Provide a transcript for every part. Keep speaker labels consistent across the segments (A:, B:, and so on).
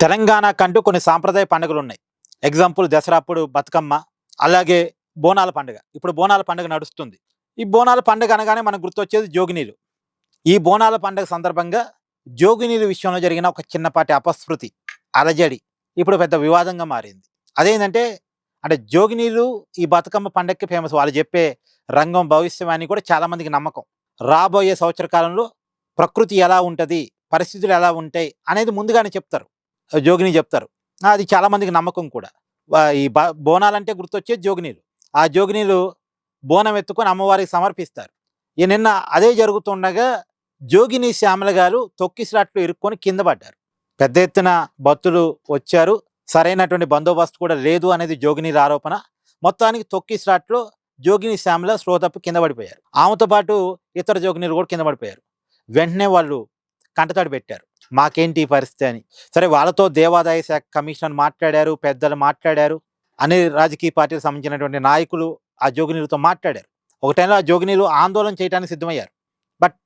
A: తెలంగాణకంటూ కొన్ని సాంప్రదాయ పండుగలున్నాయి. ఎగ్జాంపుల్ దసరా అప్పుడు బతుకమ్మ, అలాగే బోనాల పండుగ. ఇప్పుడు బోనాల పండుగ నడుస్తుంది. ఈ బోనాల పండుగ అనగానే మనకు గుర్తొచ్చేది జోగినీలు. ఈ బోనాల పండుగ సందర్భంగా జోగినీలు విషయంలో జరిగిన ఒక చిన్నపాటి అపశృతి, అలజడి ఇప్పుడు పెద్ద వివాదంగా మారింది. అదేంటంటే జోగినీలు ఈ బతుకమ్మ పండగకి ఫేమస్. వాళ్ళు చెప్పే రంగం భవిష్యవాణి కూడా చాలా మందికి నమ్మకం. రాబోయే సంవత్సర కాలంలో ప్రకృతి ఎలా ఉంటది, పరిస్థితులు ఎలా ఉంటాయి అనేది ముందుగానే చెప్తారు. జోగిని చెప్తారు. అది చాలా మందికి నమ్మకం కూడా. ఈ బోనాలంటే గుర్తొచ్చేది జోగినీలు. ఆ జోగినీలు బోనం ఎత్తుకొని అమ్మవారికి సమర్పిస్తారు. నిన్న అదే జరుగుతుండగా జోగిని శ్యామల గారు తొక్కిసలాట్లో ఇరుక్కొని కింద పడ్డారు. పెద్ద ఎత్తున భక్తులు వచ్చారు. సరైనటువంటి బందోబస్తు కూడా లేదు అనేది జోగినీల ఆరోపణ. మొత్తానికి తొక్కిసలాట్లో జోగిని శ్యామల స్పృహ తప్పి కింద పడిపోయారు. ఆమెతో పాటు ఇతర జోగినీలు కూడా కింద పడిపోయారు. వెంటనే వాళ్ళు కంటతడి పెట్టారు, మాకేంటి ఈ పరిస్థితి అని. సరే, వాళ్ళతో దేవాదాయ శాఖ కమిషనర్ మాట్లాడారు, పెద్దలు మాట్లాడారు, అన్ని రాజకీయ పార్టీలకు సంబంధించినటువంటి నాయకులు ఆ జోగినీలతో మాట్లాడారు. ఒక టైంలో ఆ జోగినీలు ఆందోళన చేయడానికి సిద్ధమయ్యారు. బట్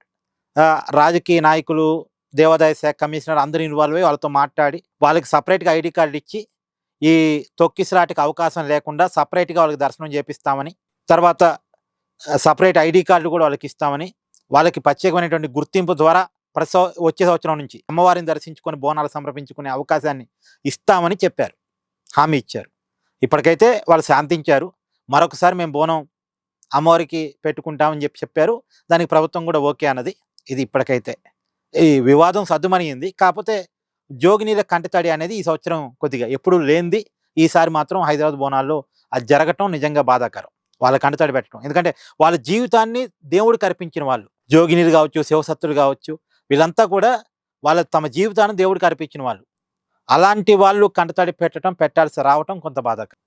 A: రాజకీయ నాయకులు, దేవాదాయ శాఖ కమిషనర్ అందరూ ఇన్వాల్వ్ అయ్యి వాళ్ళతో మాట్లాడి వాళ్ళకి సపరేట్గా ఐడి కార్డు ఇచ్చి ఈ తొక్కిసలాటకి అవకాశం లేకుండా సపరేట్గా వాళ్ళకి దర్శనం చేపిస్తామని, తర్వాత సపరేట్ ఐడి కార్డులు కూడా వాళ్ళకి ఇస్తామని, వాళ్ళకి ప్రత్యేకమైనటువంటి గుర్తింపు ద్వారా వచ్చే సంవత్సరం నుంచి అమ్మవారిని దర్శించుకొని బోనాలు సమర్పించుకునే అవకాశాన్ని ఇస్తామని చెప్పారు, హామీ ఇచ్చారు. ఇప్పటికైతే వాళ్ళు శాంతించారు. మరొకసారి మేము బోనం అమ్మవారికి పెట్టుకుంటామని చెప్పారు. దానికి ప్రభుత్వం కూడా ఓకే అన్నది. ఇది ఇప్పటికైతే ఈ వివాదం సద్దుమణింది. కాకపోతే జోగినీల కంటతడి అనేది ఈ సంవత్సరం కొద్దిగా ఎప్పుడు లేనిది. ఈసారి మాత్రం హైదరాబాద్ బోనాల్లో అది జరగటం నిజంగా బాధాకరం. వాళ్ళ కంటతడి పెట్టడం, ఎందుకంటే వాళ్ళ జీవితాన్ని దేవుడికి అర్పించిన వాళ్ళు. జోగినీలు కావచ్చు, శివసత్తులు కావచ్చు, వీళ్ళంతా కూడా తమ జీవితాన్ని దేవుడికి అర్పించిన వాళ్ళు. అలాంటి వాళ్ళు కంటతడి పెట్టాల్సి రావటం కొంత బాధాకరం.